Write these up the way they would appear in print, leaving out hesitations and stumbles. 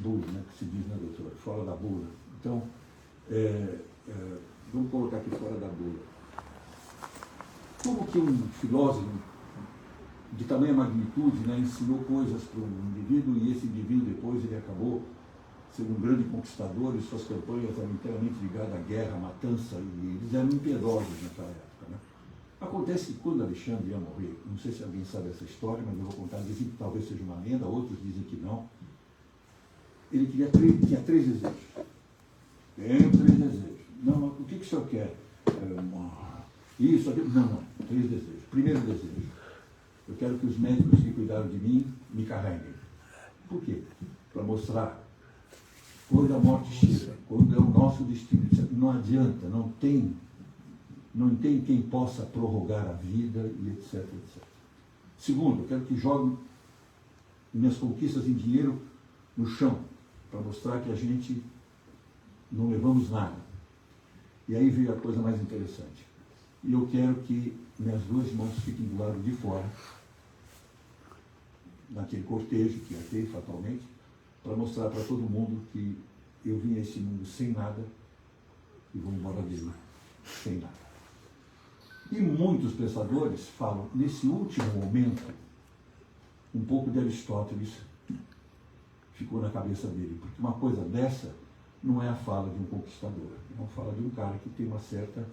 bull, né, que se diz, né, doutor? Fora da bula. Então, vamos colocar aqui fora da bula. Como que um filósofo de tamanha magnitude, né, ensinou coisas para um indivíduo e esse indivíduo depois ele acabou sendo um grande conquistador e suas campanhas eram inteiramente ligadas à guerra, à matança, e eles eram impiedosos naquela época, né? Acontece que quando Alexandre ia morrer, não sei se alguém sabe essa história, mas eu vou contar, dizem que talvez seja uma lenda, outros dizem que não. Ele tinha 3 desejos. Tenho 3 desejos. Não, mas o que o senhor quer? Isso, aquilo. Não, 3 desejos. Primeiro desejo. Eu quero que os médicos que cuidaram de mim me carreguem. Por quê? Para mostrar quando a morte chega, quando é o nosso destino. Não adianta, não tem quem possa prorrogar a vida e etc, etc. Segundo, eu quero que joguem minhas conquistas em dinheiro no chão, para mostrar que a gente não levamos nada. E aí veio a coisa mais interessante. E eu quero que minhas 2 mãos fiquem do lado de fora, naquele cortejo que ia ter, fatalmente, para mostrar para todo mundo que eu vim a esse mundo sem nada e vou embora dele sem nada. E muitos pensadores falam, nesse último momento, um pouco de Aristóteles ficou na cabeça dele, porque uma coisa dessa não é a fala de um conquistador, é uma fala de um cara que tem uma certa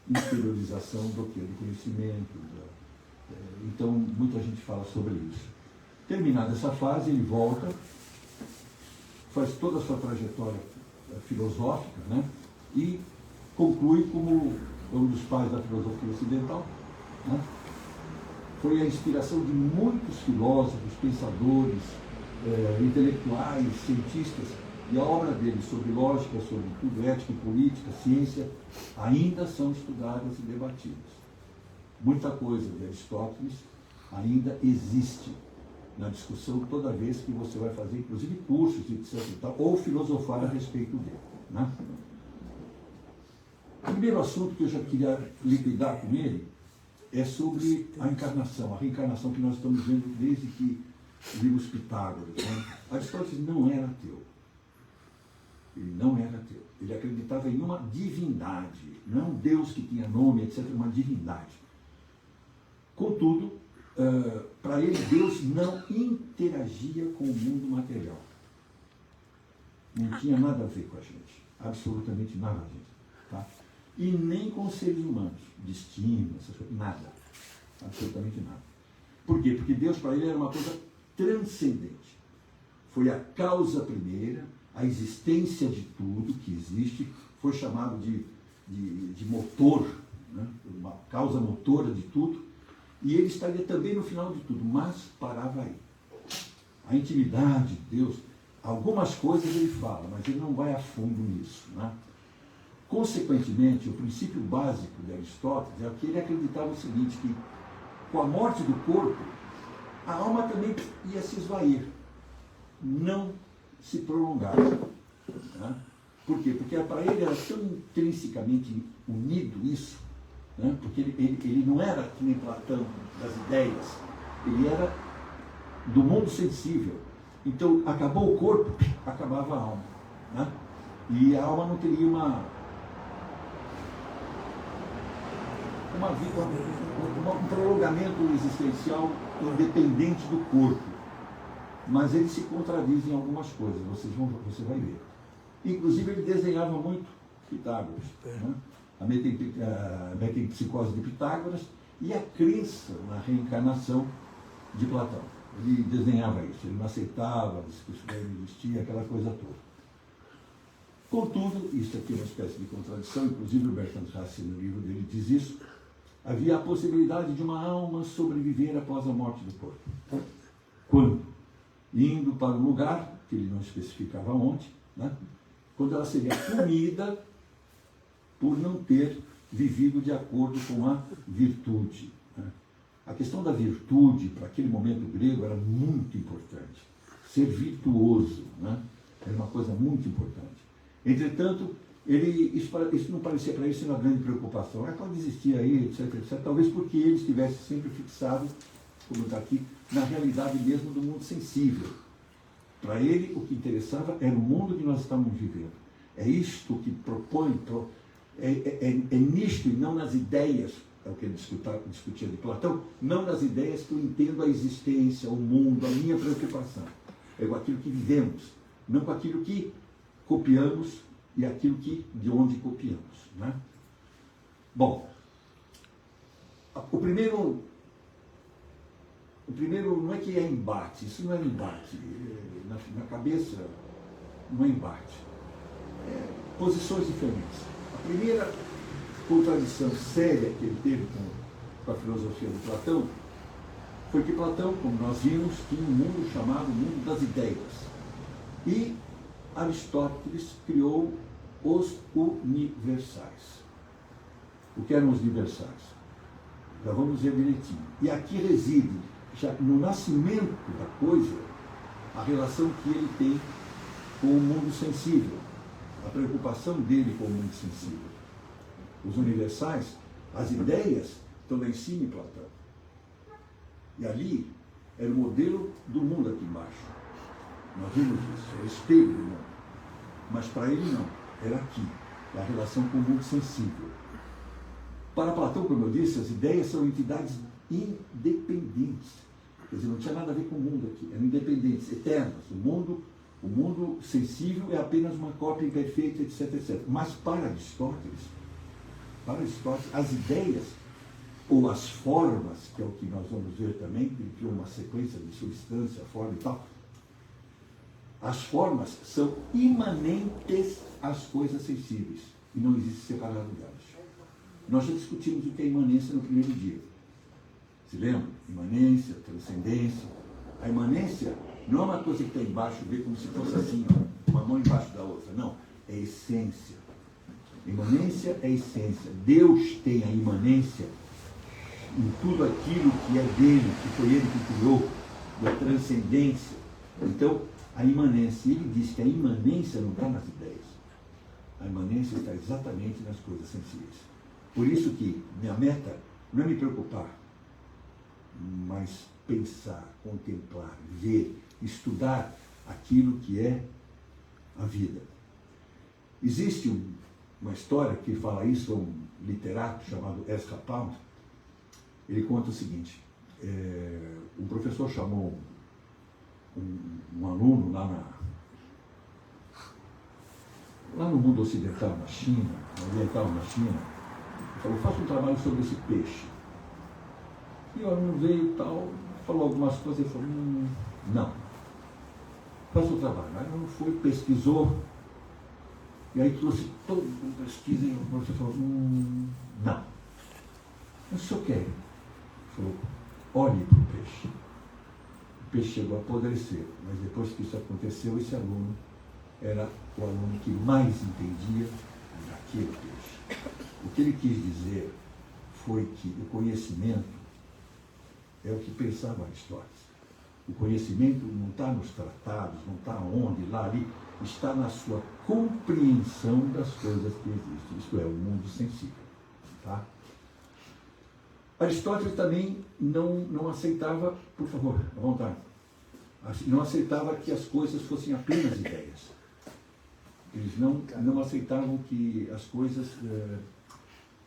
inferiorização do conhecimento. Então, muita gente fala sobre isso. Terminada essa fase, ele volta, faz toda a sua trajetória filosófica, né, e conclui como um dos pais da filosofia ocidental, né? Foi a inspiração de muitos filósofos, pensadores, intelectuais, cientistas, e a obra dele sobre lógica, sobre tudo, ética e política, ciência, ainda são estudadas e debatidas. Muita coisa de Aristóteles ainda existe na discussão toda vez que você vai fazer, inclusive, cursos, etc. E tal, ou filosofar a respeito dele, né? O primeiro assunto que eu já queria liquidar com ele é sobre a encarnação, a reencarnação que nós estamos vendo desde que vimos Pitágoras, né? Aristóteles não era ateu. Ele não era ateu. Ele acreditava em uma divindade, não um Deus que tinha nome, etc., uma divindade. Contudo, para ele, Deus não interagia com o mundo material. Não tinha nada a ver com a gente. Absolutamente nada a ver. Tá? E nem com os seres humanos. Destino, essas coisas, nada. Absolutamente nada. Por quê? Porque Deus, para ele, era uma coisa transcendente. Foi a causa primeira, a existência de tudo que existe, foi chamado de motor, né? Uma causa motora de tudo, e ele estaria também no final de tudo, mas parava aí. A intimidade de Deus, algumas coisas ele fala, mas ele não vai a fundo nisso, né? Consequentemente, o princípio básico de Aristóteles é que ele acreditava o seguinte, que com a morte do corpo, a alma também ia se esvair, não se prolongar. Né? Por quê? Porque para ele era tão intrinsecamente unido isso, né? Porque ele não era que nem Platão das ideias, ele era do mundo sensível. Então, acabou o corpo, acabava a alma. Né? E a alma não teria um prolongamento existencial independente do corpo. Mas ele se contradiz em algumas coisas, você vai ver. Inclusive, ele desenhava muito Pitágoras, né? A metempsicose de Pitágoras e a crença na reencarnação de Platão. Ele desenhava isso, ele não aceitava que isso não existia, aquela coisa toda. Contudo, isso aqui é uma espécie de contradição, inclusive o Bertrand Russell, no livro dele, diz isso, havia a possibilidade de uma alma sobreviver após a morte do corpo. Quando? Indo para um lugar, que ele não especificava onde, né? Quando ela seria punida por não ter vivido de acordo com a virtude. Né? A questão da virtude, para aquele momento grego, era muito importante. Ser virtuoso, né? Era uma coisa muito importante. Entretanto, isso não parecia para ele ser uma grande preocupação. Pode existir aí, etc, etc. Talvez porque ele estivesse sempre fixado, como está aqui, na realidade mesmo do mundo sensível. Para ele, o que interessava era o mundo que nós estávamos vivendo. É isto que propõe, é nisto e não nas ideias, é o que ele discutia de Platão, não nas ideias que eu entendo a existência, o mundo, a minha preocupação. É com aquilo que vivemos, não com aquilo que copiamos e aquilo de onde copiamos. Né? Bom, o primeiro não é que é embate, isso não é embate, na cabeça não é embate, posições diferentes. A primeira contradição séria que ele teve com a filosofia de Platão foi que Platão, como nós vimos, tinha um mundo chamado mundo das ideias. E Aristóteles criou os universais. O que eram os universais? Já vamos ver direitinho. E aqui reside, já no nascimento da coisa, a relação que ele tem com o mundo sensível, a preocupação dele com o mundo sensível. Os universais, as ideias, estão lá em cima em Platão. E ali era o modelo do mundo aqui embaixo. Nós vimos isso, era o espelho do mundo. Mas para ele não, era aqui, a relação com o mundo sensível. Para Platão, como eu disse, as ideias são entidades independentes. Quer dizer, não tinha nada a ver com o mundo aqui, eram independentes, eternas. O mundo sensível é apenas uma cópia imperfeita, etc, etc. Mas para Aristóteles, as ideias, ou as formas, que é o que nós vamos ver também, que ele criou uma sequência de substância, forma e tal, as formas são imanentes às coisas sensíveis, e não existe separado delas. Nós já discutimos o que é imanência no primeiro dia. Se lembra? Imanência, transcendência. A imanência não é uma coisa que está embaixo, vê como se fosse assim, ó, uma mão embaixo da outra. Não, é essência. Imanência é essência. Deus tem a imanência em tudo aquilo que é dele, que foi ele que criou, da transcendência. Então, a imanência, ele diz que a imanência não está nas ideias. A imanência está exatamente nas coisas sensíveis. Por isso que minha meta não é me preocupar, mas pensar, contemplar, ver, estudar aquilo que é a vida. Existe uma história que fala isso, um literato chamado Ezra Pound. Ele conta o seguinte, um professor chamou um aluno lá no mundo ocidental, na China, oriental na China, e falou, faça um trabalho sobre esse peixe. E o aluno veio e tal, falou algumas coisas e falou, não, faça o trabalho. Aí o aluno foi, pesquisou, e aí trouxe toda a pesquisa e o professor falou, não. Mas o senhor quer? Ele falou, olhe para o peixe. O peixe chegou a apodrecer, mas depois que isso aconteceu, esse aluno era o aluno que mais entendia daquele peixe. O que ele quis dizer foi que o conhecimento é o que pensava Aristóteles. O conhecimento não está nos tratados, não está onde, lá, ali, está na sua compreensão das coisas que existem. Isto é, o mundo sensível. Tá? Aristóteles também não aceitava, por favor, à vontade, não aceitava que as coisas fossem apenas ideias. Eles não aceitavam que as coisas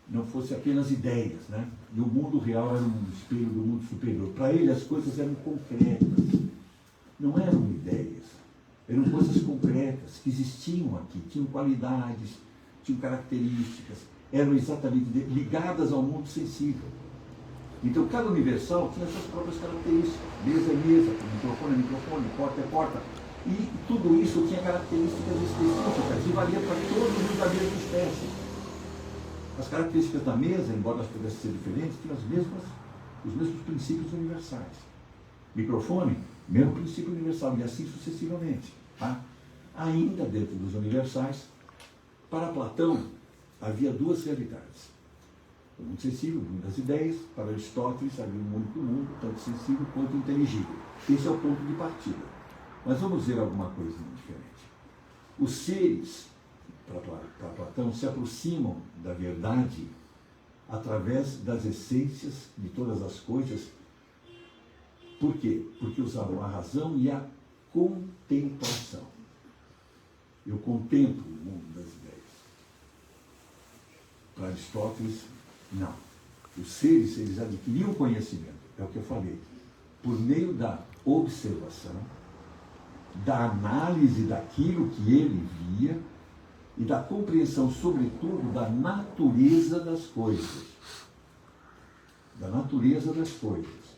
não fossem apenas ideias, né? E o mundo real era um espelho do mundo superior. Para ele as coisas eram concretas, não eram ideias, eram coisas concretas que existiam aqui, tinham qualidades, tinham características, eram exatamente ligadas ao mundo sensível. Então, cada universal tinha suas próprias características. Mesa é mesa, microfone é microfone, porta é porta. E tudo isso tinha características específicas e valia para todos da mesma espécie. As características da mesa, embora elas pudessem ser diferentes, tinham os mesmos princípios universais. Microfone, mesmo princípio universal, e assim sucessivamente. Tá? Ainda dentro dos universais, para Platão, havia duas realidades. O mundo sensível, o mundo das ideias. Para Aristóteles havia um único mundo, tanto sensível quanto inteligível. Esse é o ponto de partida. Mas vamos ver alguma coisa diferente. Os seres, para Platão, se aproximam da verdade através das essências de todas as coisas. Por quê? Porque usavam a razão e a contemplação. Eu contemplo o mundo das ideias. Para Aristóteles, não. Os seres, eles adquiriam conhecimento, é o que eu falei, por meio da observação, da análise daquilo que ele via e da compreensão, sobretudo, da natureza das coisas. Da natureza das coisas.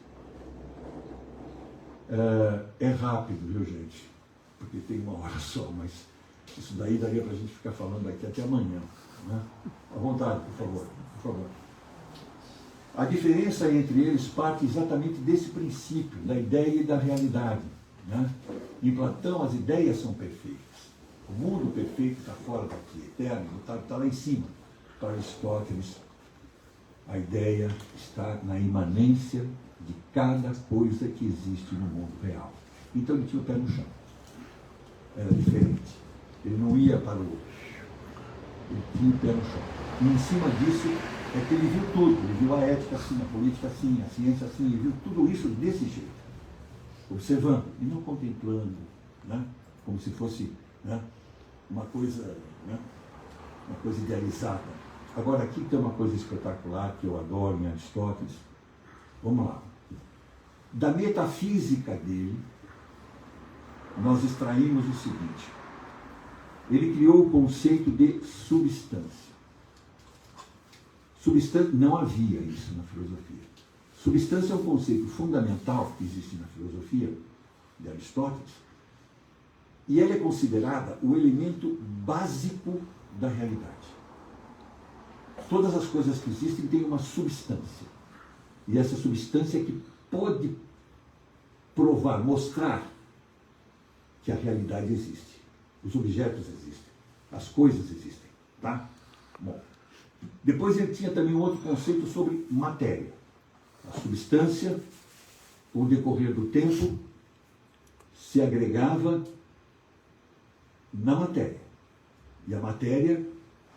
É rápido, viu, gente? Porque tem uma hora só, mas isso daí daria para a gente ficar falando aqui até amanhã. Né? À vontade, por favor. Por favor. A diferença entre eles parte exatamente desse princípio, da ideia e da realidade. Né? Em Platão, as ideias são perfeitas. O mundo perfeito está fora daqui, eterno, está lá em cima. Para Aristóteles, a ideia está na imanência de cada coisa que existe no mundo real. Então ele tinha o pé no chão. Era diferente. Ele não ia para o outro. Ele tinha o pé no chão. E em cima disso é que ele viu tudo. Ele viu a ética assim, a política assim, a ciência assim. Ele viu tudo isso desse jeito. Observando e não contemplando, né? Como se fosse, né? uma coisa idealizada. Agora aqui tem uma coisa espetacular que eu adoro em Aristóteles. Vamos lá. Da metafísica dele, nós extraímos o seguinte. Ele criou o conceito de substância. Não havia isso na filosofia. Substância é um conceito fundamental que existe na filosofia de Aristóteles, e ela é considerada o elemento básico da realidade. Todas as coisas que existem têm uma substância, e essa substância é que pode provar, mostrar que a realidade existe. Os objetos existem, as coisas existem, tá? Bom, depois ele tinha também um outro conceito sobre matéria. A substância, com o decorrer do tempo, se agregava na matéria. E a matéria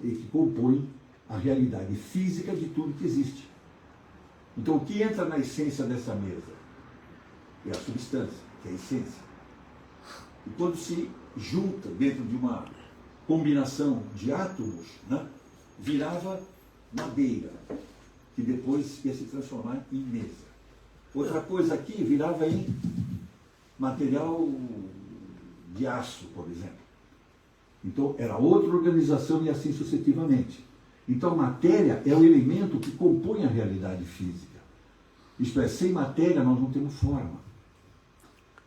é que compõe a realidade física de tudo que existe. Então, o que entra na essência dessa mesa é a substância, que é a essência. E quando se junta dentro de uma combinação de átomos, né, virava madeira, que depois ia se transformar em mesa. Outra coisa aqui virava em material de aço, por exemplo. Então, era outra organização e assim sucessivamente. Então, a matéria é o elemento que compõe a realidade física. Isto é, sem matéria nós não temos forma.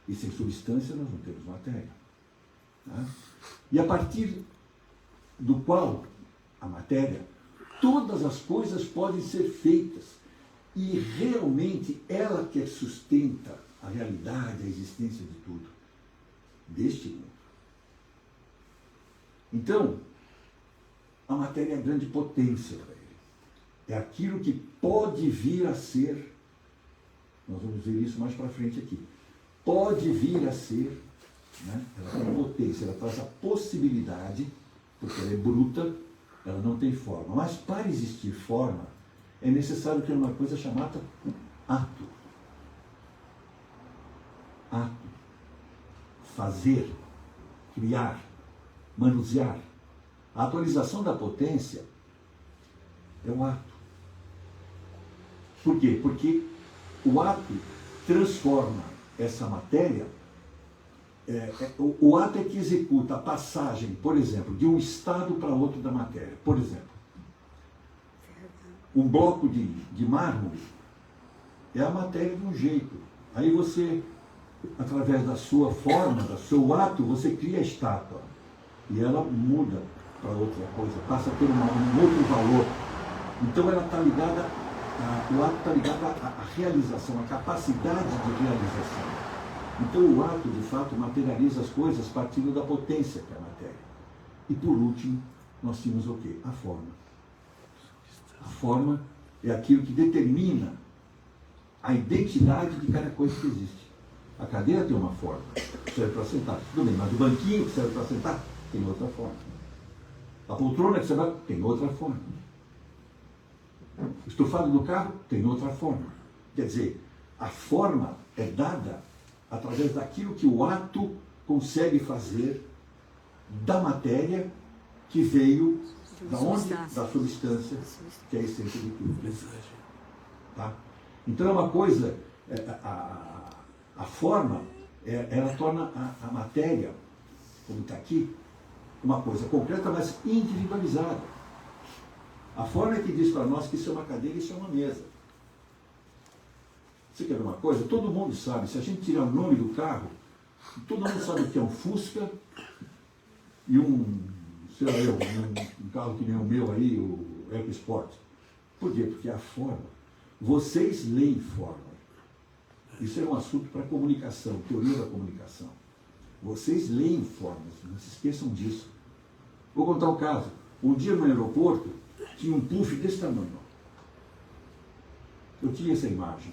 E sem substância nós não temos matéria. Tá? E a partir do qual a matéria, todas as coisas podem ser feitas. E realmente ela que sustenta a realidade, a existência de tudo. Deste mundo. Então, a matéria é a grande potência para ele. É aquilo que pode vir a ser, nós vamos ver isso mais para frente aqui, pode vir a ser, né? Ela tem potência, ela traz a possibilidade, porque ela é bruta, ela não tem forma. Mas para existir forma, é necessário ter uma coisa chamada ato. Ato. Fazer, criar, manusear. A atualização da potência é um ato. Por quê? Porque o ato transforma essa matéria, o ato é que executa a passagem, por exemplo, de um estado para outro da matéria. Por exemplo, um bloco de mármore é a matéria de um jeito. Aí você, através da sua forma, do seu ato, você cria a estátua. E ela muda para outra coisa, passa a ter um outro valor. Então ela está ligada, o ato está ligado à realização, à capacidade de realização. Então o ato, de fato, materializa as coisas partindo da potência que é a matéria. E por último, nós tínhamos o quê? A forma. A forma é aquilo que determina a identidade de cada coisa que existe. A cadeira tem uma forma, serve para sentar. Tudo bem, mas o banquinho que serve para sentar tem outra forma. A poltrona que você vai tem outra forma. O estofado do carro tem outra forma. Quer dizer, a forma é dada através daquilo que o átomo consegue fazer da matéria que veio da onde? Da substância, que é a essência de tudo. Tá? Então é uma coisa, a forma, ela torna a matéria, como está aqui, uma coisa concreta, mas individualizada. A forma é que diz para nós que isso é uma cadeira e isso é uma mesa. Você quer ver uma coisa? Todo mundo sabe, se a gente tirar o nome do carro, todo mundo sabe o que é um Fusca e sei lá eu, um carro que nem o meu aí, o EcoSport. Por quê? Porque a forma. Vocês leem forma. Isso é um assunto para comunicação, teoria da comunicação. Vocês leem formas, não se esqueçam disso. Vou contar um caso. Um dia no aeroporto, tinha um puff desse tamanho. Eu tinha essa imagem,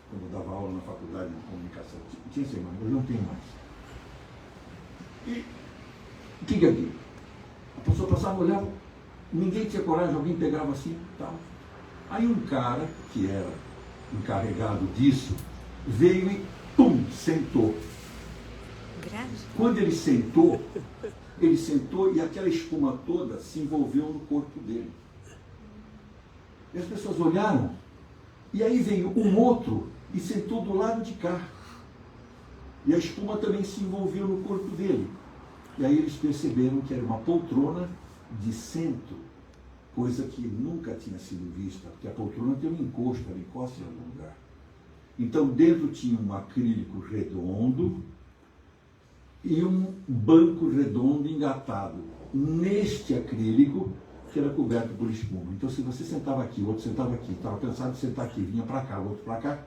quando eu dava aula na faculdade de comunicação. Eu tinha essa imagem, eu não tenho mais. E o que é aquilo? A pessoa passava, olhava, ninguém tinha coragem, alguém pegava assim, tal. Aí um cara, que era encarregado disso, veio e, pum, sentou. Quando ele sentou e aquela espuma toda se envolveu no corpo dele. E as pessoas olharam, e aí veio um outro e sentou do lado de cá. E a espuma também se envolveu no corpo dele. E aí eles perceberam que era uma poltrona de centro, coisa que nunca tinha sido vista, porque a poltrona tem um encosto, ela encosta em algum lugar. Então dentro tinha um acrílico redondo e um banco redondo engatado neste acrílico que era coberto por espuma. Então se você sentava aqui, o outro sentava aqui, estava cansado de sentar aqui, vinha para cá, o outro para cá,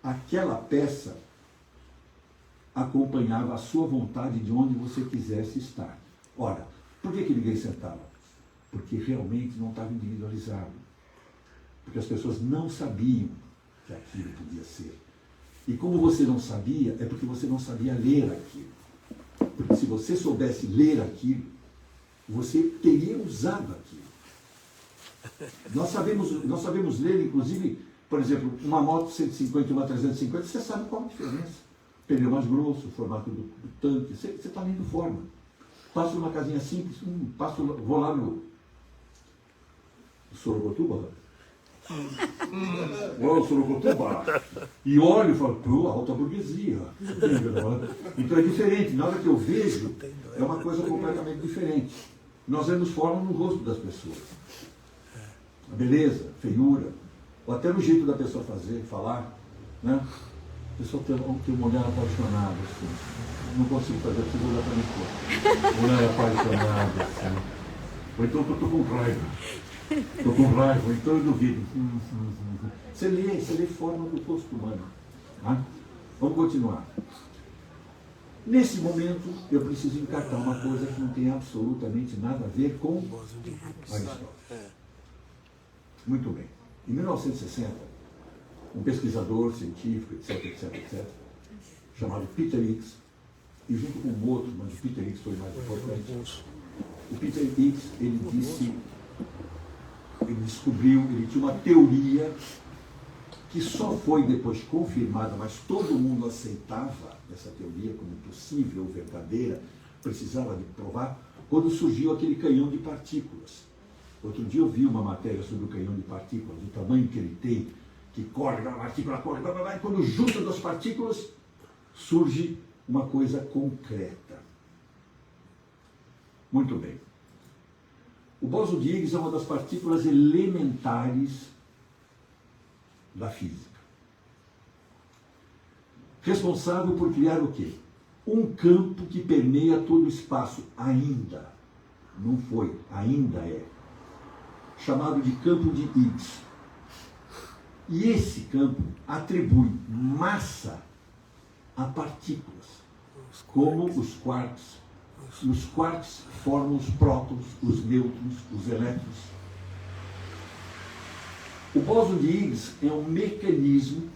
aquela peça acompanhava a sua vontade de onde você quisesse estar. Ora, por que ninguém sentava? Porque realmente não estava individualizado. Porque as pessoas não sabiam que aquilo podia ser. E como você não sabia, é porque você não sabia ler aquilo. Porque se você soubesse ler aquilo, você teria usado aquilo. Nós sabemos ler, inclusive, por exemplo, uma moto 150 e uma 350, você sabe qual a diferença. Pneu mais grosso, o formato do tanque, você está lendo forma. Passo numa casinha simples, vou lá no Sorocotuba, Sorocotuba, e olho e falo, pô, alta burguesia. Então é diferente, na hora que eu vejo, é uma coisa completamente diferente. Nós vemos forma no rosto das pessoas. A beleza, feiura, ou até no jeito da pessoa fazer, falar, né? A pessoa tem uma olhar apaixonada, assim. Não consigo fazer, preciso olhar para mim. Olhar apaixonada, assim. Ou então eu estou com raiva. Estou com raiva, então eu duvido. Você lê forma do rosto humano. Tá? Vamos continuar. Nesse momento, eu preciso encartar uma coisa que não tem absolutamente nada a ver com Aristóteles. Muito bem. Em 1960, um pesquisador científico, etc., chamado Peter Higgs, e junto com um outro, mas o Peter Higgs foi mais importante, o Peter Higgs, ele descobriu, ele tinha uma teoria que só foi depois confirmada, mas todo mundo aceitava essa teoria como possível, verdadeira, precisava de provar, quando surgiu aquele canhão de partículas. Outro dia eu vi uma matéria sobre o canhão de partículas, o tamanho que ele tem, que corre, a partícula corre, e quando junta duas partículas, surge uma coisa concreta. Muito bem. O bóson de Higgs é uma das partículas elementares da física. Responsável por criar o quê? Um campo que permeia todo o espaço, ainda. Não foi, ainda é. Chamado de campo de Higgs. E esse campo atribui massa a partículas, como os quarks. E os quarks formam os prótons, os nêutrons, os elétrons. O bóson de Higgs é um mecanismo,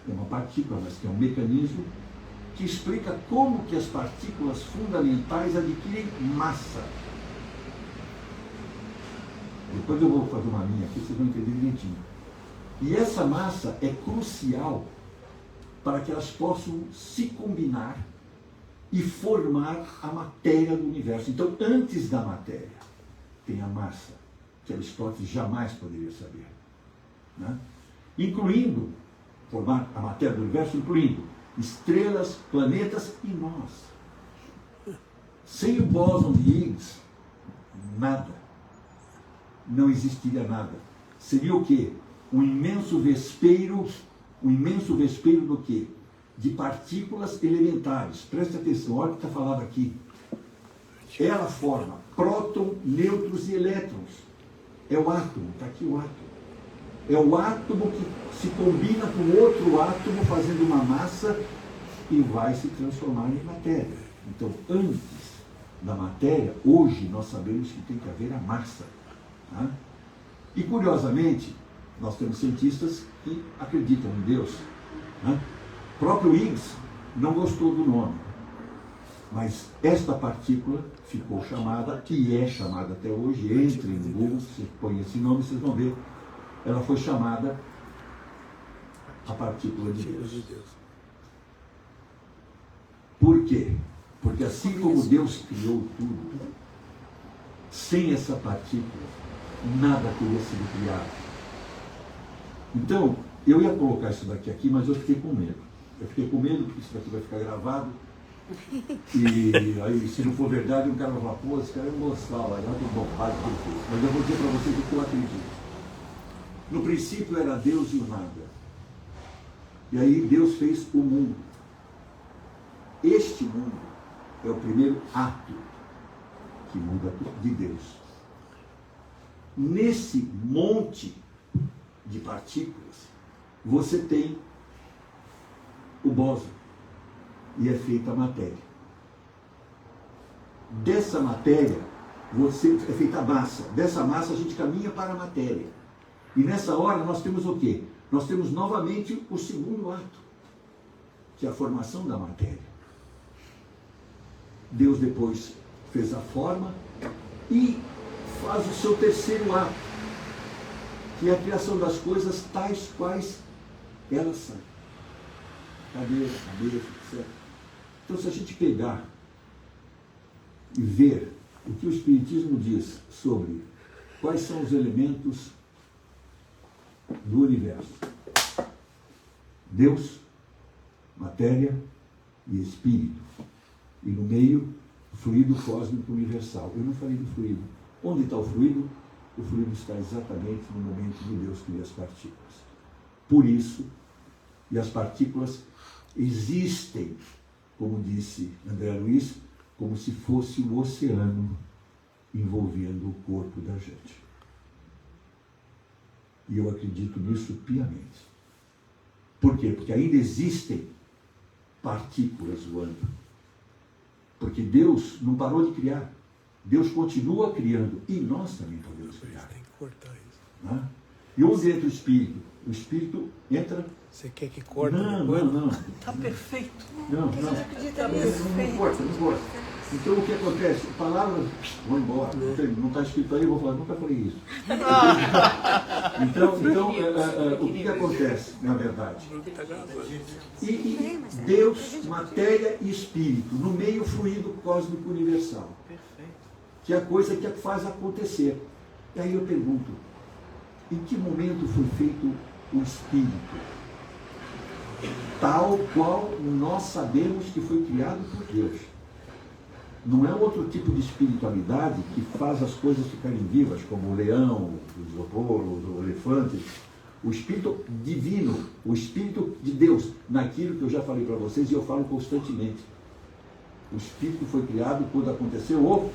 é uma partícula, mas que é um mecanismo que explica como que as partículas fundamentais adquirem massa. Depois eu vou fazer uma linha aqui, vocês vão entender direitinho. E essa massa é crucial para que elas possam se combinar e formar a matéria do universo. Então, antes da matéria, tem a massa, que Aristóteles jamais poderia saber. Né? Incluindo, formar a matéria do universo, incluindo estrelas, planetas e nós. Sem o bóson de Higgs, nada. Não existiria nada. Seria o quê? Um imenso vespeiro do quê? De partículas elementares. Preste atenção, olha o que está falado aqui. Ela forma próton, nêutrons e elétrons. É o átomo, está aqui o átomo. É o átomo que se combina com outro átomo, fazendo uma massa e vai se transformar em matéria. Então, antes da matéria, hoje nós sabemos que tem que haver a massa. Tá? E, curiosamente, nós temos cientistas que acreditam em Deus. Né? O próprio Higgs não gostou do nome, mas esta partícula ficou chamada, e é chamada até hoje, entrem no Google, você põe esse nome, vocês vão ver, ela foi chamada a partícula de Deus. Por quê? Porque assim como Deus criou tudo, sem essa partícula, nada teria sido criado. Então, eu ia colocar isso daqui aqui, mas eu fiquei com medo. Eu fiquei com medo porque isso daqui vai ficar gravado. E aí, se não for verdade, o cara vai falar, pô, esse cara é um boçal, não tem bobagem que ele fez. Mas eu vou dizer para vocês o que eu acredito. No princípio era Deus e o nada. E aí Deus fez o mundo. Este mundo é o primeiro ato que muda de Deus. Nesse monte de partículas, você tem o bóson e é feita a matéria. Dessa matéria, é feita a massa. Dessa massa a gente caminha para a matéria. E nessa hora nós temos o quê? Nós temos novamente o segundo ato, que é a formação da matéria. Deus depois fez a forma e faz o seu terceiro ato, que é a criação das coisas tais quais elas são. Cabeça, etc. Então, se a gente pegar e ver o que o Espiritismo diz sobre quais são os elementos do universo: Deus, matéria e espírito. E no meio, o fluido cósmico universal. Eu não falei do fluido. Onde está o fluido? O fluido está exatamente no momento de Deus criar as partículas. Por isso, e as partículas existem, como disse André Luiz, como se fosse o oceano envolvendo o corpo da gente. E eu acredito nisso piamente. Por quê? Porque ainda existem partículas voando. Porque Deus não parou de criar. Deus continua criando. E nós também podemos criar. Tem que cortar isso. Né? E onde entra o Espírito? O Espírito entra... Você quer que corte? Não. Está perfeito. Não corta. Então o que acontece? Palavras vão embora. Não está escrito aí, eu vou falar, nunca falei isso. Então o que acontece, na verdade? E Deus, matéria e espírito, no meio fluido cósmico universal. Que é a coisa que faz acontecer. E aí eu pergunto, em que momento foi feito o espírito? Tal qual nós sabemos que foi criado por Deus. Não é outro tipo de espiritualidade que faz as coisas ficarem vivas, como o leão, o isopor, o elefante. O espírito divino, o espírito de Deus, naquilo que eu já falei para vocês e eu falo constantemente. O espírito foi criado quando aconteceu o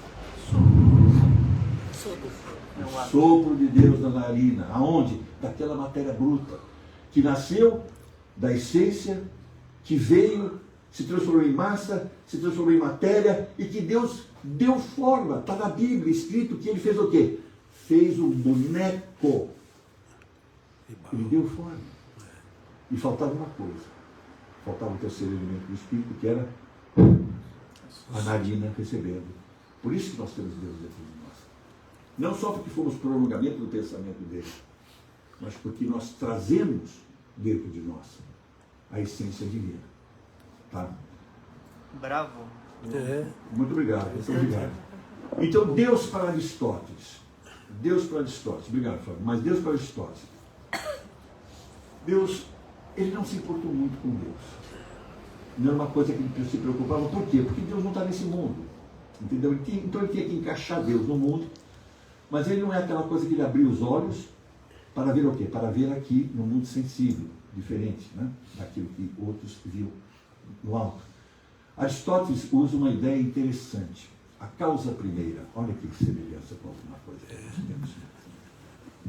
sopro de Deus na narina. Aonde? Daquela matéria bruta, que nasceu da essência, que veio, se transformou em massa, se transformou em matéria, e que Deus deu forma. Está na Bíblia escrito que ele fez o quê? Fez um boneco. Ele deu forma. E faltava uma coisa. Faltava o terceiro elemento do Espírito, que era a narina recebendo. Por isso que nós temos Deus dentro de nós. Não só porque fomos prolongamento do pensamento dele, mas porque nós trazemos dentro de nós a essência divina. Tá? Bravo. Muito obrigado, muito obrigado. Então, Deus para Aristóteles. Obrigado, Fábio. Mas Deus para Aristóteles. Deus, ele não se importou muito com Deus. Não é uma coisa que ele se preocupava. Por quê? Porque Deus não está nesse mundo. Entendeu? Então ele tinha que encaixar Deus no mundo. Mas ele não é aquela coisa que ele abriu os olhos para ver o quê? Para ver aqui no mundo sensível, diferente, né? Daquilo que outros viam no alto. Aristóteles usa uma ideia interessante. A causa primeira. Olha que semelhança com alguma coisa que nós temos.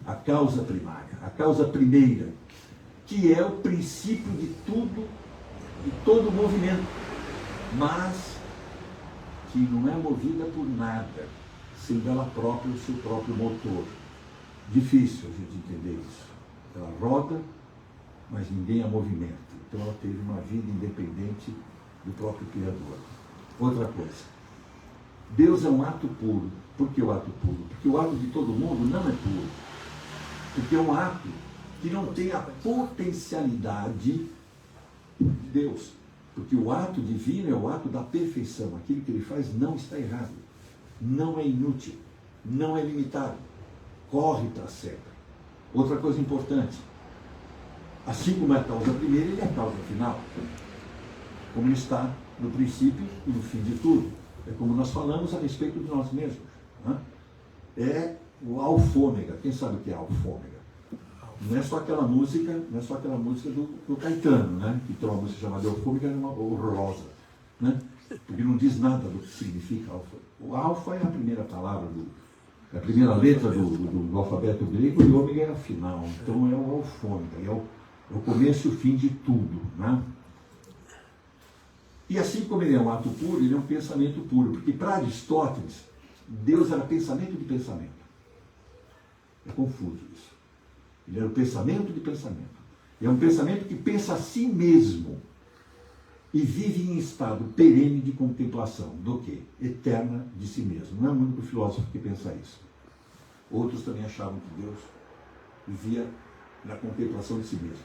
A causa primária. A causa primeira, que é o princípio de tudo, de todo movimento, mas que não é movida por nada, sendo ela própria o seu próprio motor. Difícil a gente entender isso. Ela roda, mas ninguém a movimenta. Então ela teve uma vida independente do próprio Criador. Outra coisa. Deus é um ato puro. Por que o ato puro? Porque o ato de todo mundo não é puro. Porque é um ato que não tem a potencialidade de Deus. Porque o ato divino é o ato da perfeição. Aquilo que ele faz não está errado. Não é inútil. Não é limitado. Corre para sempre. Outra coisa importante. Assim como é a causa primeira, ele é a causa final. Como ele está no princípio e no fim de tudo. É como nós falamos a respeito de nós mesmos. Né? É o alfa ômega. Quem sabe o que é alfa ômega? Não é só aquela música, do Caetano, né? Que tem uma música chamada alfa ômega, uma horrorosa. Né? Porque não diz nada do que significa alfa. O alfa é a primeira palavra, a primeira letra do alfabeto grego, e o ômega é a final. Então é o alfa ômega, é o começo e o fim de tudo. Né? E assim como ele é um ato puro, ele é um pensamento puro. Porque para Aristóteles, Deus era pensamento de pensamento. É confuso isso. Ele era o pensamento de pensamento. É um pensamento que pensa a si mesmo e vive em estado perene de contemplação. Do quê? Eterna de si mesmo. Não é o único filósofo que pensa isso. Outros também achavam que Deus vivia na contemplação de si mesmo.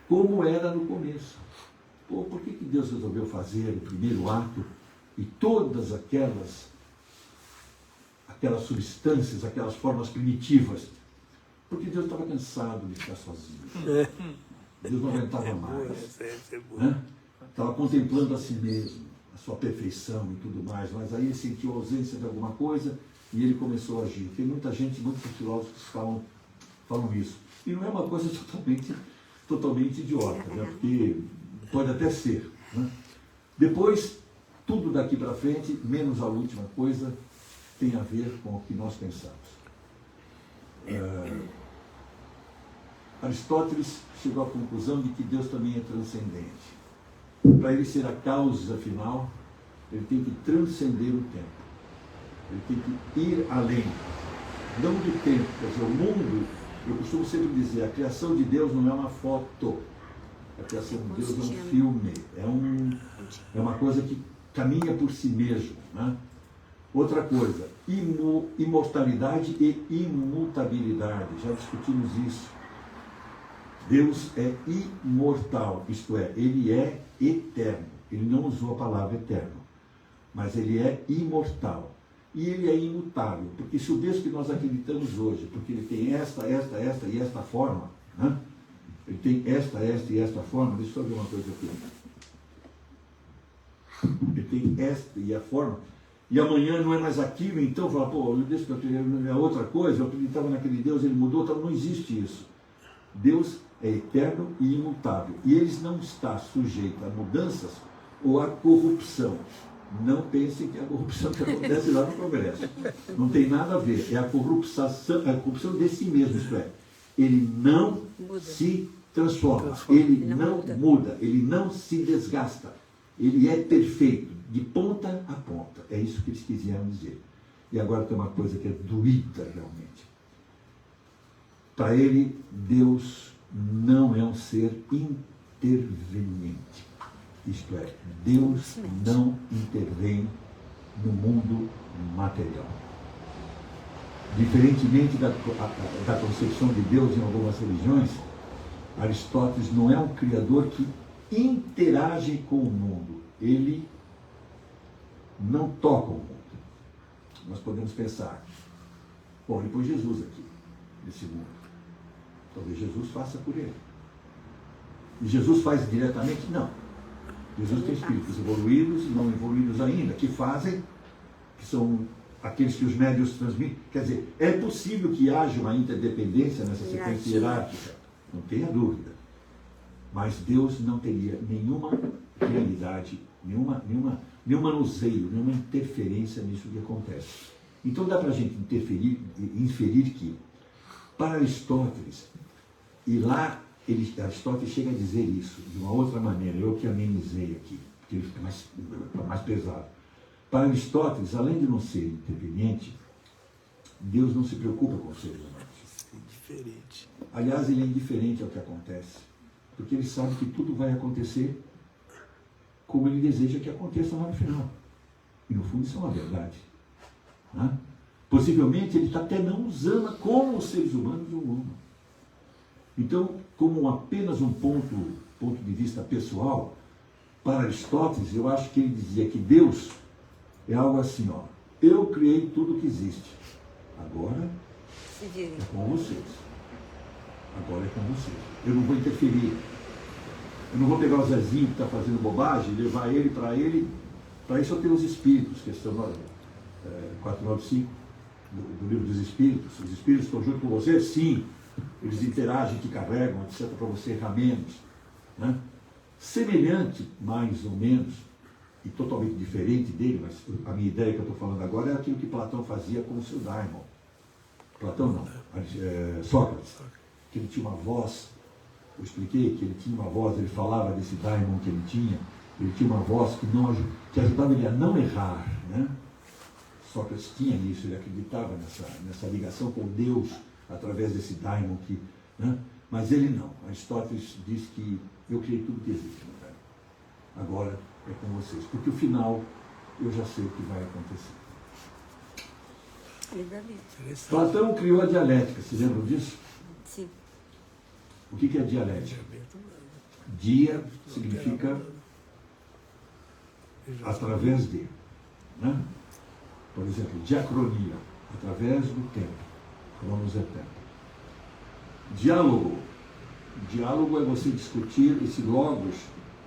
Como era no começo. Pô, por que Deus resolveu fazer o primeiro ato e todas aquelas substâncias, aquelas formas primitivas? Porque Deus estava cansado de ficar sozinho. Deus não aguentava mais. Né? Estava contemplando a si mesmo, a sua perfeição e tudo mais, mas aí ele sentiu a ausência de alguma coisa e ele começou a agir. Tem muita gente, muitos filósofos falam isso. E não é uma coisa totalmente idiota, né? Porque pode até ser. Né? Depois, tudo daqui para frente, menos a última coisa, tem a ver com o que nós pensamos. Aristóteles chegou à conclusão de que Deus também é transcendente. Para ele ser a causa final, ele tem que transcender o tempo. Ele tem que ir além. Não do tempo. Quer dizer, o mundo, eu costumo sempre dizer, a criação de Deus não é uma foto. A criação de Deus é um filme. É uma coisa que caminha por si mesmo. Né? Outra coisa, imortalidade e imutabilidade. Já discutimos isso. Deus é imortal, isto é, ele é eterno. Ele não usou a palavra eterno, mas ele é imortal. E ele é imutável, porque se o Deus que nós acreditamos hoje, porque ele tem esta e esta forma, né? Ele tem esta e esta forma, deixa eu só ver uma coisa aqui. Ele tem esta e a forma, e amanhã não é mais aquilo, então fala, pô, o Deus que eu acreditava é outra coisa, eu acreditava naquele Deus, ele mudou, então não existe isso. Deus é eterno e imutável. E ele não está sujeito a mudanças ou a corrupção. Não pensem que é a corrupção que acontece lá no Congresso. Não tem nada a ver. É a corrupção de si mesmo, isto é. Ele não se transforma. Ele não muda. Ele não se desgasta. Ele é perfeito, de ponta a ponta. É isso que eles quiseram dizer. E agora tem uma coisa que é doída realmente. Para ele, Deus não é um ser interveniente. Isto é, Deus não intervém no mundo material. Diferentemente da concepção de Deus em algumas religiões, Aristóteles não é um criador que interage com o mundo. Ele não toca o mundo. Nós podemos pensar, bom, ele pôs Jesus aqui, nesse mundo. Talvez Jesus faça por ele. E Jesus faz diretamente? Não. Jesus tem espíritos evoluídos e não evoluídos ainda, que fazem, que são aqueles que os médiuns transmitem. Quer dizer, é possível que haja uma interdependência nessa sequência hierárquica, não tenha dúvida. Mas Deus não teria nenhuma realidade, nenhum manuseio, nenhuma interferência nisso que acontece. Então dá para a gente inferir que, para Aristóteles, e lá Aristóteles chega a dizer isso de uma outra maneira, eu que amenizei aqui, porque ele fica mais pesado. Para Aristóteles, além de não ser interveniente, Deus não se preocupa com os seres humanos. Diferente. Aliás, ele é indiferente ao que acontece, porque ele sabe que tudo vai acontecer como ele deseja que aconteça lá no final. E no fundo isso é uma verdade. Né? Possivelmente ele está até não usando como os seres humanos o amam. Então, como apenas um ponto de vista pessoal, para Aristóteles, eu acho que ele dizia que Deus é algo assim, ó, eu criei tudo que existe. Agora é com vocês. Agora é com vocês. Eu não vou interferir. Eu não vou pegar o Zezinho que está fazendo bobagem, levar ele. Para isso eu tenho os espíritos, questão 495 do livro dos espíritos. Os espíritos estão junto com você? Sim. Eles interagem, te carregam, etc., para você errar menos. Né? Semelhante, mais ou menos, e totalmente diferente dele, mas a minha ideia que eu estou falando agora é aquilo que Platão fazia com o seu daimon. Platão não, Sócrates, que ele tinha uma voz, eu expliquei que ele tinha uma voz, ele falava desse daimon que ele tinha uma voz que ajudava ele a não errar. Né? Sócrates tinha isso, ele acreditava nessa ligação com Deus, através desse daimon que, né? Mas ele não. Aristóteles diz que eu criei tudo que existe, né? Agora é com vocês, porque o final eu já sei o que vai acontecer. Platão criou a dialética, se lembram disso? Sim. O que é dialética? Dia significa através de, né? Por exemplo, diacronia, através do tempo. Cronos eterno. Diálogo. Diálogo é você discutir esse logos,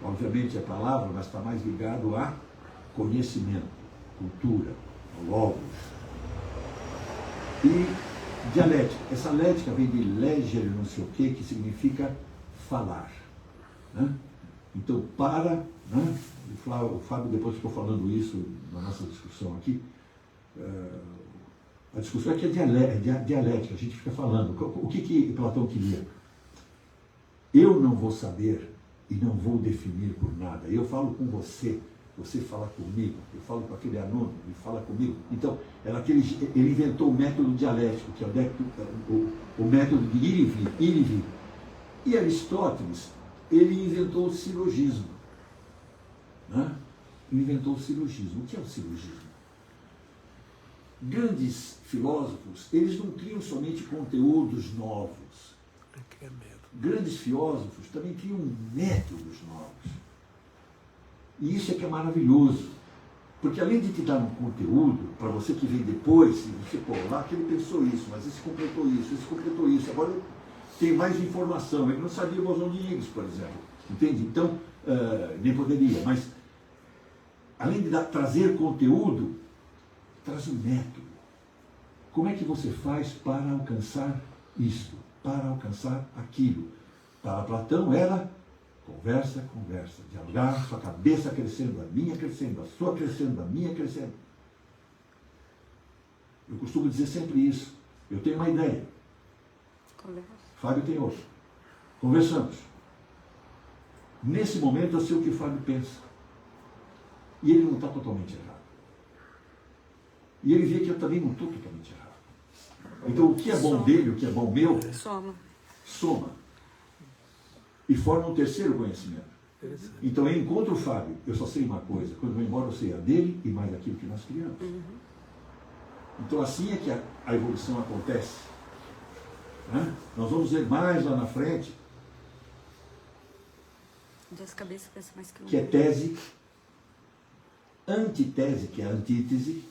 obviamente é palavra, mas está mais ligado a conhecimento, cultura, logos. E dialética. Essa lética vem de legere, não sei o quê, que significa falar. Né? Então, né? O Fábio depois ficou falando isso na nossa discussão aqui. A discussão é que é dialética, a gente fica falando. O que Platão queria? Eu não vou saber e não vou definir por nada. Eu falo com você, você fala comigo. Eu falo com aquele aluno, ele fala comigo. Então, ele inventou o método dialético, que é o método de ir e vir. E Aristóteles, ele inventou o silogismo. Né? Ele inventou o silogismo. O que é o silogismo? Grandes filósofos, eles não criam somente conteúdos novos. Grandes filósofos também criam métodos novos. E isso é que é maravilhoso. Porque além de te dar um conteúdo, para você que vem depois, você, lá que ele pensou isso, mas esse completou isso, agora tem mais informação. Ele não sabia o bosão de Higgs, por exemplo. Entende? Então, nem poderia, mas além de trazer conteúdo, traz um método. Como é que você faz para alcançar isto? Para alcançar aquilo? Para Platão era conversa, dialogar, sua cabeça crescendo, a minha crescendo, a sua crescendo, a minha crescendo. Eu costumo dizer sempre isso. Eu tenho uma ideia. Conversa. Fábio tem outra. Conversamos. Nesse momento eu sei o que o Fábio pensa. E ele não está totalmente errado. E ele vê que eu também não estou totalmente errado. Então o que é bom dele, o que é bom meu, soma. E forma um terceiro conhecimento. Então eu encontro o Fábio, eu só sei uma coisa. Quando eu vou embora eu sei a dele e mais aquilo que nós criamos. Então assim é que a evolução acontece. Né? Nós vamos ver mais lá na frente Duas cabeças pensa mais que uma. que é tese, antitese, que é a antítese,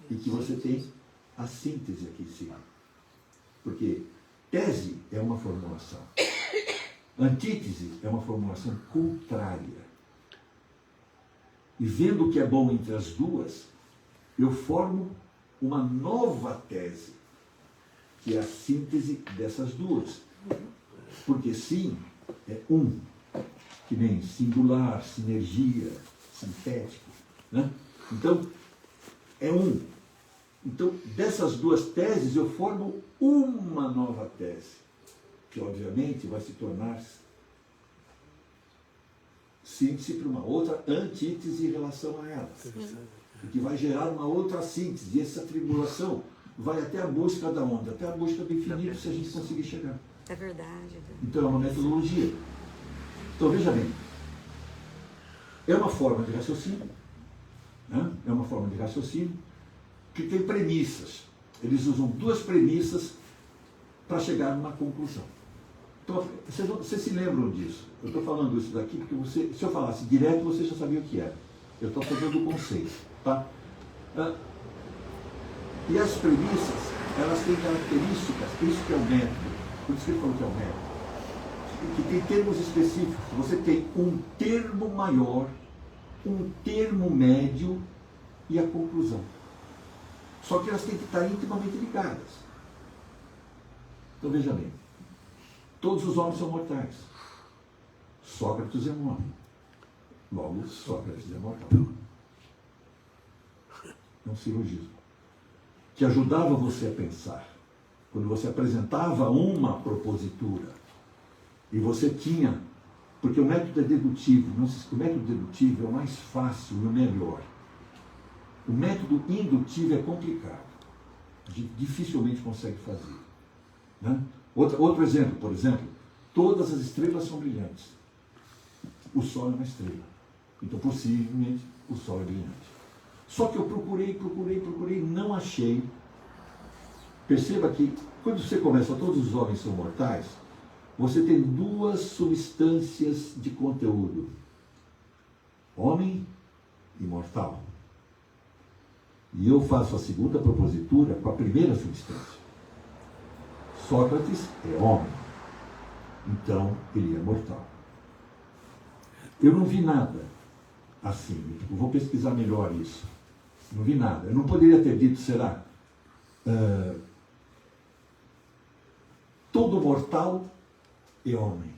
e que você tem a síntese aqui em cima. Porque tese é uma formulação, antítese é uma formulação contrária. E vendo o que é bom entre as duas, eu formo uma nova tese, que é a síntese dessas duas. Porque sim é um, que nem singular, sinergia, sintético, né? Então, é um. Então, dessas duas teses, eu formo uma nova tese, que obviamente vai se tornar síntese para uma outra antítese em relação a ela. O que vai gerar uma outra síntese. E essa tribulação vai até a busca da onda, até a busca do infinito, se a gente conseguir chegar. É verdade. Então, é uma metodologia. Então, veja bem. É uma forma de raciocínio, né? É uma forma de raciocínio que tem premissas. Eles usam duas premissas para chegar numa conclusão. Então, vocês se lembram disso? Eu estou falando isso daqui porque você, se eu falasse direto, você já sabia o que era. Eu estou falando do conceito, tá? E as premissas, elas têm características, isso que é o método, por isso que ele falou que é o método, que tem termos específicos. Você tem um termo maior, um termo médio e a conclusão. Só que elas têm que estar intimamente ligadas. Então veja bem, todos os homens são mortais. Sócrates é um homem. Logo, Sócrates é mortal. É um silogismo que ajudava você a pensar. Quando você apresentava uma propositura e você tinha, porque o método é dedutivo, o método dedutivo é o mais fácil e o melhor. O método indutivo é complicado, dificilmente consegue fazer, né? Outro exemplo, por exemplo, todas as estrelas são brilhantes. O Sol é uma estrela, então possivelmente o Sol é brilhante. Só que eu procurei, não achei. Perceba que quando você começa, todos os homens são mortais, você tem duas substâncias de conteúdo: homem e mortal. E eu faço a segunda propositura com a primeira substância. Sócrates é homem, então ele é mortal. Eu não vi nada assim, eu vou pesquisar melhor isso. Não vi nada. Eu não poderia ter dito, será? Todo mortal é homem.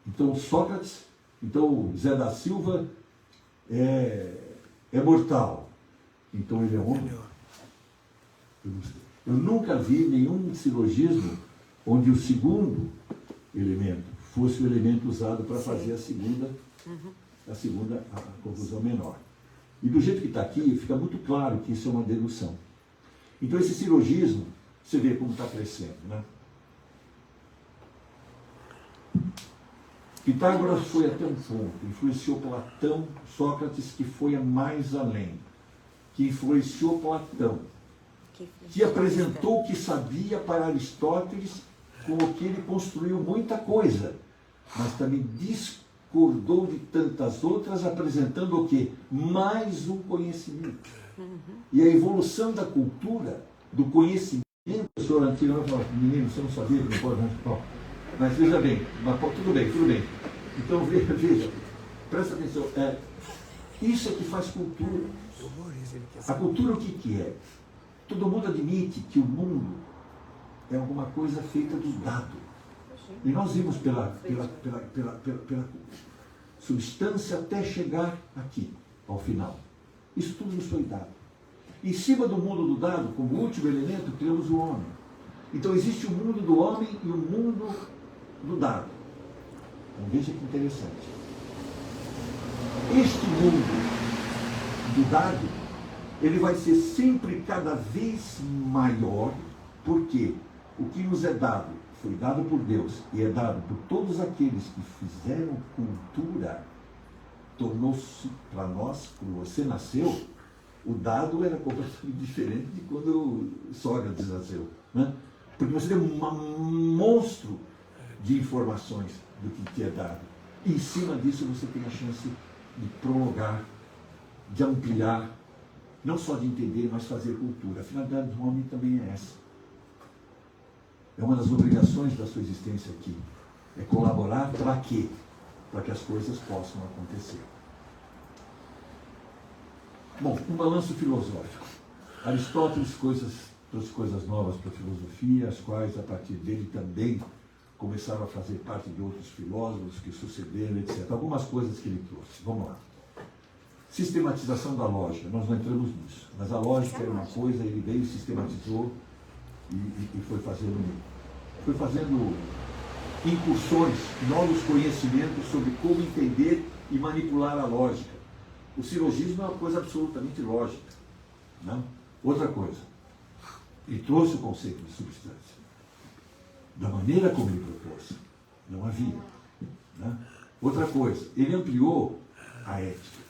Então Sócrates, então Zé da Silva é mortal. Então ele é homem. Eu nunca vi nenhum silogismo onde o segundo elemento fosse o elemento usado para fazer a conclusão menor. E do jeito que está aqui, fica muito claro que isso é uma dedução. Então esse silogismo, você vê como está crescendo, né? Pitágoras foi até um ponto, influenciou Platão, Sócrates, que foi a mais além, que influenciou Platão, que apresentou o que sabia para Aristóteles, com o que ele construiu muita coisa, mas também discordou de tantas outras, apresentando o quê? Mais um conhecimento. E a evolução da cultura, do conhecimento, o professor antigo vai falar: menino, você não sabia que não pode não. Mas veja bem, tudo bem. Então veja, presta atenção, isso é que faz cultura. A cultura o que é? Todo mundo admite que o mundo é alguma coisa feita do dado. E nós vimos pela substância até chegar aqui, ao final. Isso tudo nos foi dado. Em cima do mundo do dado, como último elemento, criamos o homem. Então existe o mundo do homem e o mundo do dado. Então veja que interessante. Este mundo do dado, ele vai ser sempre cada vez maior, porque o que nos é dado foi dado por Deus e é dado por todos aqueles que fizeram cultura, tornou-se para nós, quando você nasceu, o dado era completamente diferente de quando Sócrates nasceu, né? Porque você tem um monstro de informações do que te é dado. E em cima disso você tem a chance de prolongar, de ampliar, não só de entender, mas fazer cultura. A finalidade do homem também é essa. É uma das obrigações da sua existência aqui. É colaborar para quê? Para que as coisas possam acontecer. Bom, um balanço filosófico. Aristóteles trouxe coisas novas para a filosofia, as quais, a partir dele, também começaram a fazer parte de outros filósofos que sucederam, etc. Algumas coisas que ele trouxe. Vamos lá. Sistematização da lógica. Nós não entramos nisso. Mas a lógica era uma coisa, ele veio, sistematizou e foi fazendo incursões, novos conhecimentos sobre como entender e manipular a lógica. O silogismo é uma coisa absolutamente lógica. Não? Outra coisa, ele trouxe o conceito de substância. Da maneira como ele propôs. Não havia. Né? Outra coisa, ele ampliou a ética.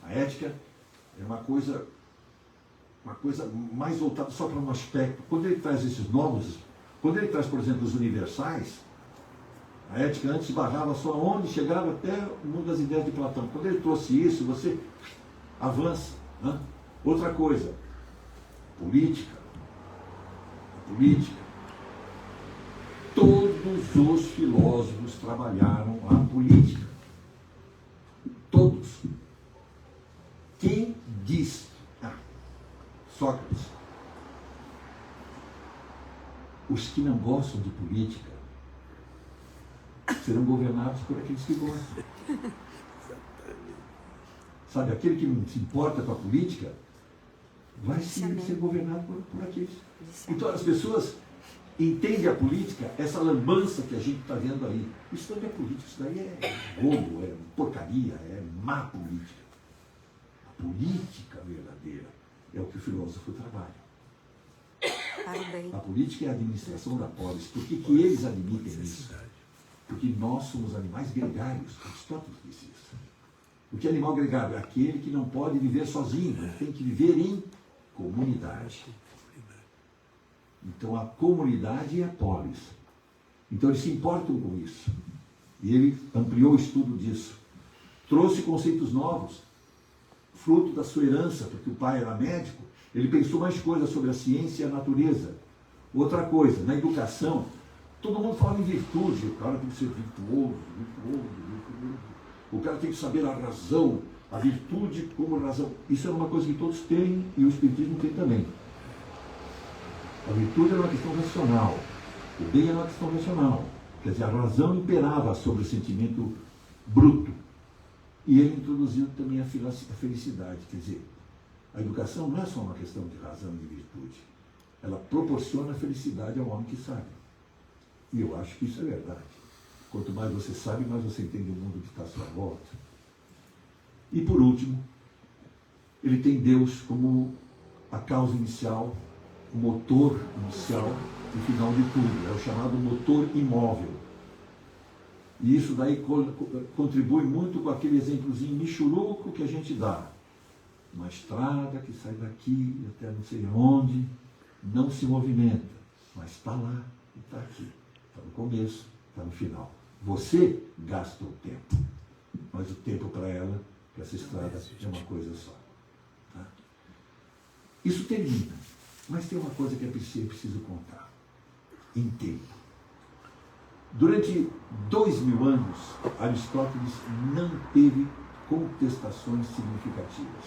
A ética é uma coisa mais voltada só para um aspecto. Quando ele traz esses novos, quando ele traz, por exemplo, os universais, a ética antes barrava só onde chegava até o mundo das ideias de Platão. Quando ele trouxe isso, você avança. Né? Outra coisa, política. A política. Todos os filósofos trabalharam a política. Todos. Quem diz? Sócrates. Os que não gostam de política serão governados por aqueles que gostam. Sabe, aquele que não se importa com a política vai ser governado por aqueles. Então as pessoas entendem a política, essa lambança que a gente está vendo aí. Isso não é política, isso daí é roubo, é porcaria, é má política. A política verdadeira é o que o filósofo trabalha. A política é a administração da polis. Por que eles admitem isso? Porque nós somos animais gregários. Aristóteles disse isso. O que é animal gregário? É aquele que não pode viver sozinho, ele tem que viver em comunidade. Então a comunidade é a polis. Então eles se importam com isso. E ele ampliou o estudo disso. Trouxe conceitos novos, fruto da sua herança, porque o pai era médico, ele pensou mais coisas sobre a ciência e a natureza. Outra coisa, na educação, todo mundo fala em virtude, o cara tem que ser virtuoso. O cara tem que saber a razão, a virtude como razão. Isso é uma coisa que todos têm e o espiritismo tem também. A virtude é uma questão racional, o bem é uma questão racional. Quer dizer, a razão imperava sobre o sentimento bruto. E ele introduziu também a felicidade. Quer dizer, a educação não é só uma questão de razão e de virtude. Ela proporciona felicidade ao homem que sabe. E eu acho que isso é verdade. Quanto mais você sabe, mais você entende o mundo que está à sua volta. E por último, ele tem Deus como a causa inicial, o motor inicial e final de tudo. É o chamado motor imóvel. E isso daí contribui muito com aquele exemplozinho michuruco que a gente dá. Uma estrada que sai daqui até não sei onde, não se movimenta, mas está lá e está aqui. Está no começo, está no final. Você gasta o tempo, mas o tempo para ela, para essa estrada, é uma coisa só. Tá? Isso termina, mas tem uma coisa que é preciso contar. Em tempo. Durante 2000 anos, Aristóteles não teve contestações significativas.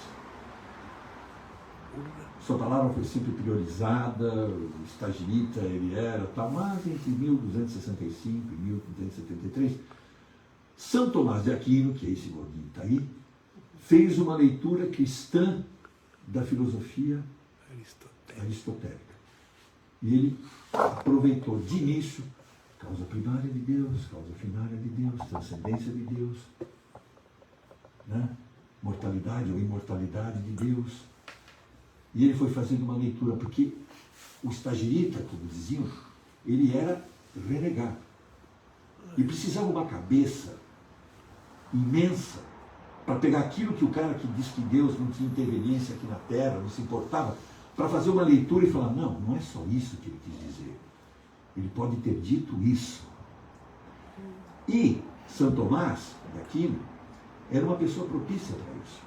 Sua palavra foi sempre priorizada, estagirita ele era, tal, mas entre 1265 e 1273, São Tomás de Aquino, que é esse gordinho que está aí, fez uma leitura cristã da filosofia aristotélica. E ele aproveitou de início causa primária de Deus, causa finária de Deus, transcendência de Deus, né? Mortalidade ou imortalidade de Deus. E ele foi fazendo uma leitura, porque o estagirita, como diziam, ele era renegado. E precisava uma cabeça imensa para pegar aquilo que o cara que diz que Deus não tinha interveniência aqui na Terra, não se importava, para fazer uma leitura e falar, não é só isso que ele quis dizer. Ele pode ter dito isso, E São Tomás de Aquino era uma pessoa propícia para isso.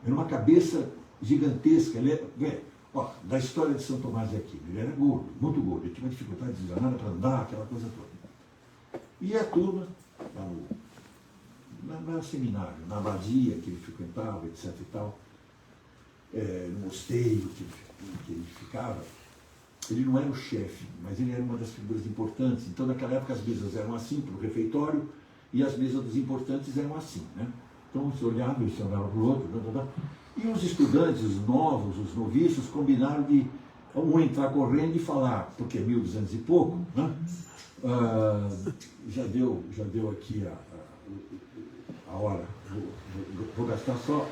Era uma cabeça gigantesca. Ó, da história de São Tomás de Aquino, ele era gordo, muito gordo, ele tinha uma dificuldade desgranada para andar, aquela coisa toda. E a turma, no seminário, na abadia que ele frequentava, etc. e tal, no mosteiro que ele ficava, ele não era o chefe, mas ele era uma das figuras importantes. Então, naquela época, as mesas eram assim, para o refeitório, e as mesas dos importantes eram assim, né? Então, se olhava, eles se olhavam para o outro, e os estudantes, os novos, os noviços, combinaram de um entrar correndo e falar, porque é 1200 e pouco, né? Já deu aqui a hora. Vou gastar só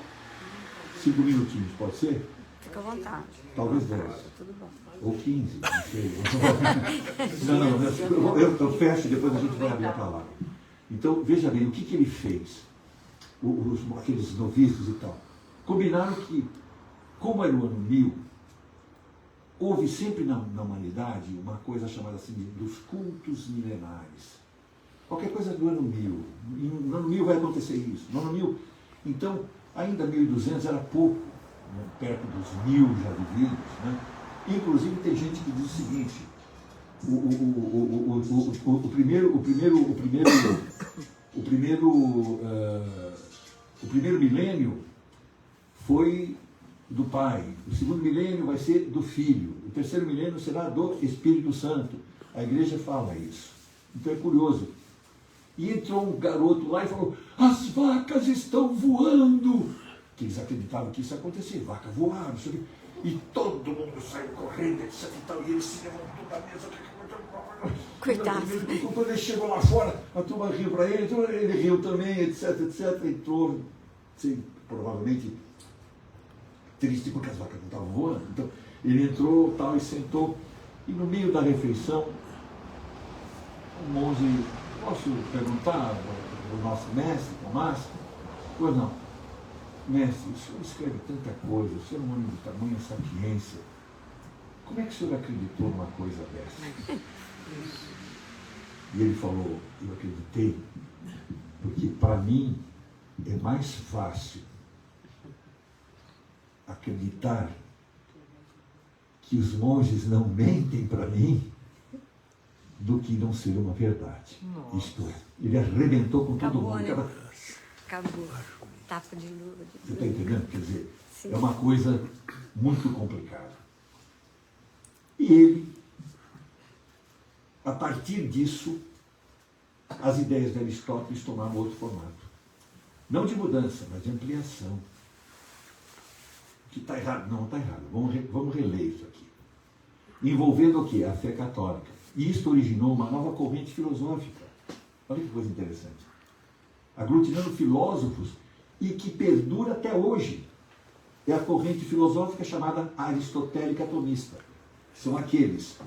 5 minutinhos, pode ser? Fica à vontade. Talvez 10. Tudo bom. Ou 15, não sei. Não, eu fecho e depois a gente vai abrir a palavra. Então, veja bem, o que ele fez? Aqueles noviços e tal. Combinaram que, como era o ano 1000, houve sempre na humanidade uma coisa chamada assim dos cultos milenares. Qualquer coisa do ano 1000. No ano 1000 vai acontecer isso. No ano 1000. Então, ainda 1200 era pouco, né, perto dos 1000 já vividos, né? Inclusive tem gente que diz o seguinte: o primeiro milênio foi do Pai, o segundo milênio vai ser do Filho, o terceiro milênio será do Espírito Santo. A igreja fala isso. Então é curioso. E entrou um garoto lá e falou: as vacas estão voando. Que eles acreditavam que isso ia acontecer, vaca voar, não sei o quê. E todo mundo saiu correndo, etc. E ele se levantou da mesa. Coitado. Quando ele chegou lá fora, a turma riu para ele, então ele riu também, etc. Entrou, sim, provavelmente triste porque as vacas não estavam voando. Então ele entrou tal, e sentou. E no meio da refeição, o monge: posso perguntar ao nosso mestre, Tomás? Pois não. Mestre, o senhor escreve tanta coisa, o senhor é um homem de tamanha sapiência. Como é que o senhor acreditou numa coisa dessa? E ele falou: eu acreditei, porque para mim é mais fácil acreditar que os monges não mentem para mim do que não ser uma verdade. Nossa. Isto é, ele arrebentou com todo mundo. Né? Acabou. Tapa de luva. Você está entendendo? Quer dizer, sim, é uma coisa muito complicada. E ele, a partir disso, as ideias de Aristóteles tomaram outro formato. Não de mudança, mas de ampliação. Que está errado? Não, está errado. Vamos reler isso aqui. Envolvendo o quê? A fé católica. E isto originou uma nova corrente filosófica. Olha que coisa interessante. Aglutinando filósofos e que perdura até hoje. É a corrente filosófica chamada aristotélica tomista. São aqueles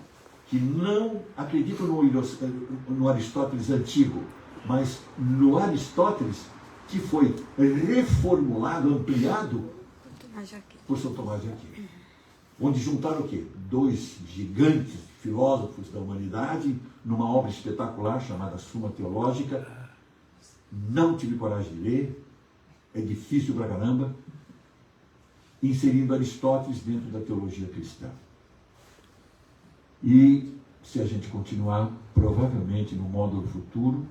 que não acreditam no Aristóteles antigo, mas no Aristóteles que foi reformulado, ampliado por São Tomás de Aquino. Onde juntaram o quê? Dois gigantes filósofos da humanidade numa obra espetacular chamada Suma Teológica. Não tive coragem de ler, é difícil pra caramba, inserindo Aristóteles dentro da teologia cristã. E se a gente continuar, provavelmente no módulo futuro,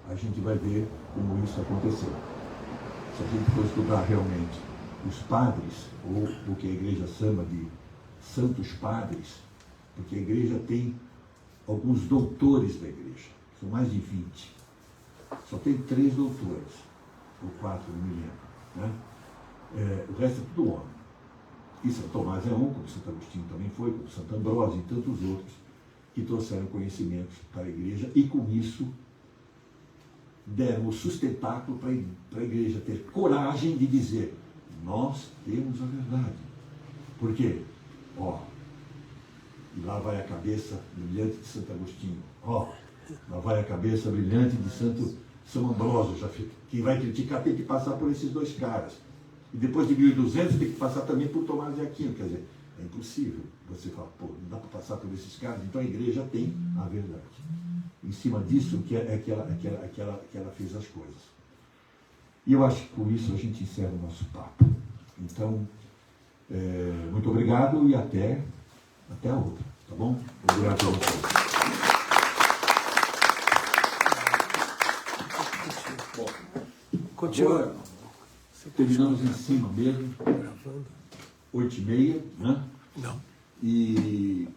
a gente vai ver como isso aconteceu. Se a gente for estudar realmente os padres, ou o que a igreja chama de santos padres, porque a igreja tem alguns doutores da igreja, são mais de 20. Só tem 3 doutores, ou 4, não me lembro, né? O resto é tudo homem. E São Tomás é um, como Santo Agostinho também foi, como Santo Ambrósio e tantos outros, que trouxeram conhecimentos para a igreja e com isso deram o sustentáculo para a igreja ter coragem de dizer: nós temos a verdade. Por quê? E lá vai a cabeça brilhante de Santo Agostinho. Lá vai a cabeça brilhante de São Ambrósio. Quem vai criticar tem que passar por esses 2 caras. E depois de 1200 tem que passar também por Tomás de Aquino. Quer dizer, é impossível. Você fala: não dá para passar por esses caras. Então a igreja tem a verdade. em cima disso que ela fez as coisas. E eu acho que com isso a gente encerra o nosso papo. Então, muito obrigado e até a outra, tá bom? Obrigado a vocês. Continua. Agora, terminamos em cima mesmo, Gravando. 8h30, né? Não. E